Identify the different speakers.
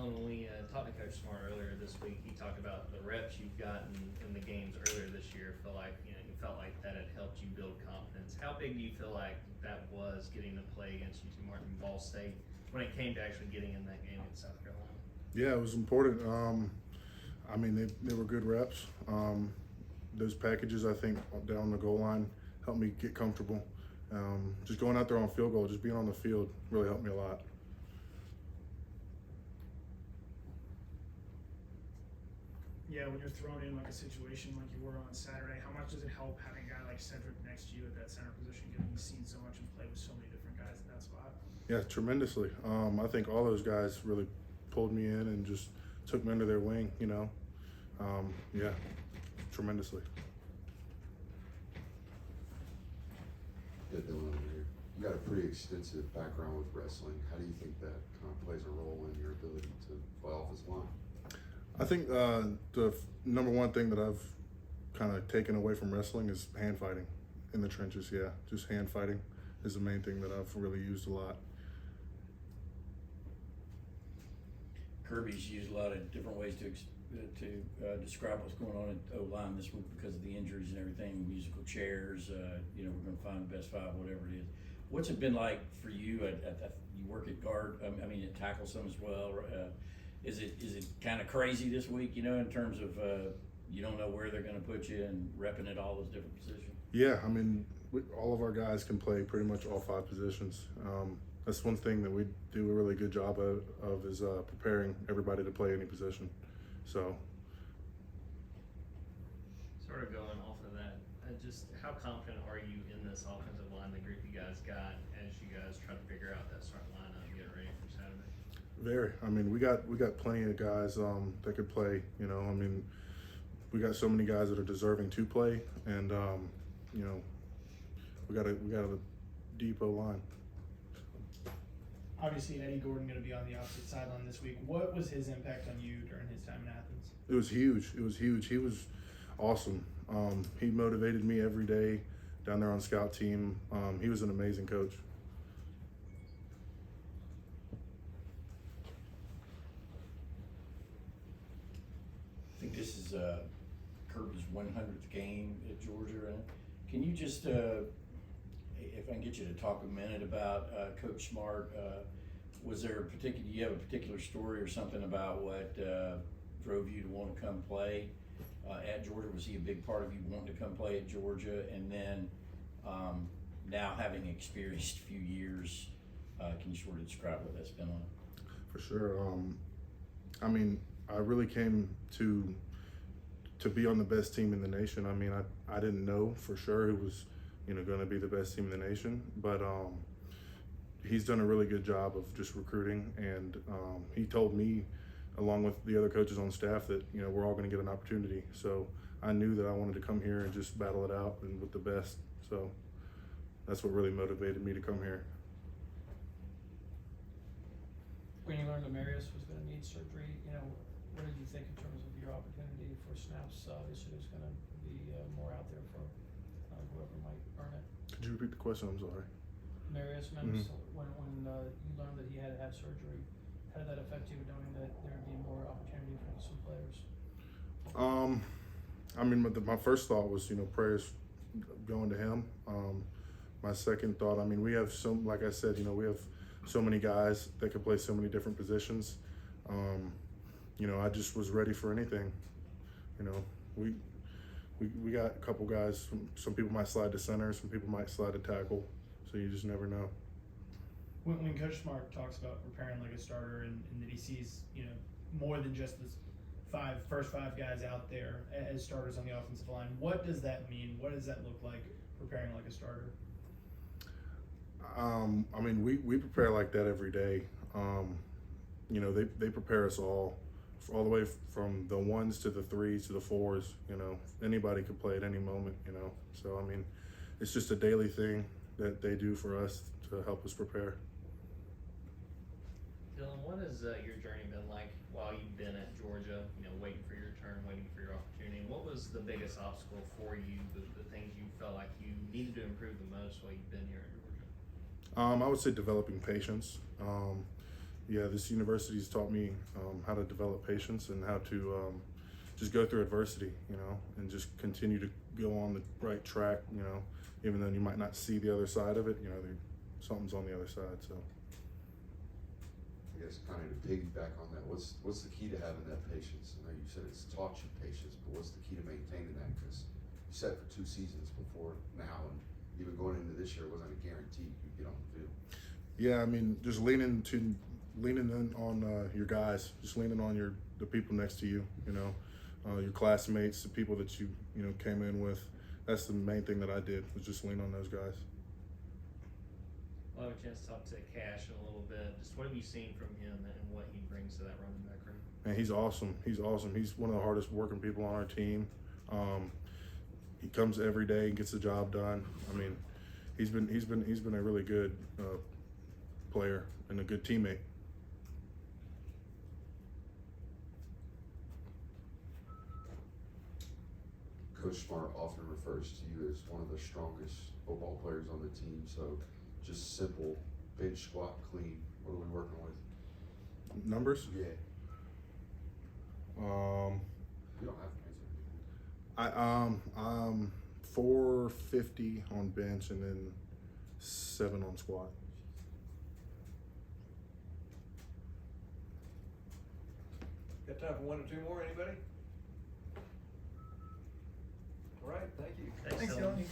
Speaker 1: Dylan, when we talked to Coach Smart earlier this week, he talked about the reps you've gotten in the games earlier this year. Feel like you felt like that had helped you build confidence. How big do you feel like that was getting to play against UT Martin and Ball State when it came to actually getting in that game in South Carolina?
Speaker 2: Yeah, it was important. I mean, they were good reps. Those packages, I think, down the goal line helped me get comfortable. Just going out there on field goal, just being on the field really helped me a lot.
Speaker 3: Yeah, when you're thrown in like a situation like you were on Saturday, how much does it help having a guy like Cedric next to you at that center position, given he's seen so much and played with so many different guys in that spot?
Speaker 2: Yeah, tremendously. I think all those guys really pulled me in and just took me under their wing, Yeah, tremendously.
Speaker 4: Yeah, Dylan, you got a pretty extensive background with wrestling. How do you think that kind of plays a role in your ability to play offensive line?
Speaker 2: I think the number one thing that I've kind of taken away from wrestling is hand fighting in the trenches. Yeah, just hand fighting is the main thing that I've really used a lot.
Speaker 5: Kirby's used a lot of different ways to describe what's going on at O-line this week because of the injuries and everything, musical chairs, we're going to find the best five, whatever it is. What's it been like for you you work at guard, at tackle some as well. Is it kind of crazy this week, in terms of you don't know where they're going to put you and repping at all those different positions?
Speaker 2: Yeah, all of our guys can play pretty much all five positions. That's one thing that we do a really good job of is preparing everybody to play any position. So,
Speaker 1: Sort of going off of that, just how confident are you in this offensive line, the group you guys got, as you guys try to figure out that starting lineup and get ready for Saturday?
Speaker 2: very. We got plenty of guys that could play. We got so many guys that are deserving to play, and we got a deep O line.
Speaker 3: Obviously, Eddie Gordon going to be on the opposite sideline this week. What was his impact on you during his time in Athens?
Speaker 2: It was huge. He was awesome. He motivated me every day down there on scout team. He was an amazing coach.
Speaker 5: I think this is Kirby's 100th game at Georgia. Right? Can you just, if I can get you to talk a minute about Coach Smart, do you have a particular story or something about what drove you to want to come play at Georgia? Was he a big part of you wanting to come play at Georgia? And then now having experienced a few years, can you sort of describe what that's been like?
Speaker 2: For sure. I really came to be on the best team in the nation. I didn't know for sure it was going to be the best team in the nation, but he's done a really good job of just recruiting, and he told me, along with the other coaches on staff, that we're all going to get an opportunity. So I knew that I wanted to come here and just battle it out and with the best. So that's what really motivated me to come here.
Speaker 6: When you learned Amarius was going to need surgery, what did you think in terms of your opportunity for snaps? Obviously, there's going to be more out there for whoever might earn it.
Speaker 2: Could you repeat the question? I'm sorry.
Speaker 6: Amarius Mims, when you learned that he had to have surgery, how did that affect you, knowing that there would be more opportunity for some players?
Speaker 2: My first thought was, prayers going to him. My second thought, we have like I said, we have so many guys that could play so many different positions. I just was ready for anything. We got a couple guys. Some people might slide to center, some people might slide to tackle. So you just never know.
Speaker 3: When Coach Smart talks about preparing like a starter and that he sees, more than just the first five guys out there as starters on the offensive line, what does that mean? What does that look like, preparing like a starter?
Speaker 2: We prepare like that every day. They prepare us all the way from the ones to the threes to the fours. Anybody could play at any moment. So it's just a daily thing that they do for us to help us prepare.
Speaker 1: Dylan, what has your journey been like while you've been at Georgia, waiting for your turn, waiting for your opportunity? And what was the biggest obstacle for you, the things you felt like you needed to improve the most while you've been here at Georgia?
Speaker 2: I would say developing patience. yeah, this university's taught me how to develop patience and how to just go through adversity, you know, and just continue to go on the right track, you know, even though you might not see the other side of it, you know, something's on the other side. So
Speaker 4: I guess kind of to piggyback on that, what's the key to having that patience? I know you said it's taught you patience, but what's the key to maintaining that? Because you said for 2 seasons before now, and even going into this year, it wasn't a guarantee you'd get on the field.
Speaker 2: yeah, I mean, just leaning in on your guys, just leaning on the people next to you, you know, your classmates, the people that you know came in with. That's the main thing that I did, was just lean on those guys.
Speaker 1: We'll have a chance to talk to Cash in a little bit. Just what have you seen from him and what he brings to that running back room?
Speaker 2: And he's awesome. He's awesome. He's one of the hardest working people on our team. He comes every day and gets the job done. I mean, he's been a really good player and a good teammate.
Speaker 4: Coach Smart often refers to you as one of the strongest football players on the team. So just simple bench, squat, clean. What are we working with?
Speaker 2: Numbers?
Speaker 4: Yeah. You don't have to answer.
Speaker 2: I'm 450 on bench and then 7 on squat.
Speaker 7: Got time for 1 or 2 more, anybody? All right, thank you.
Speaker 1: Thanks, Dylan.
Speaker 3: Dylan.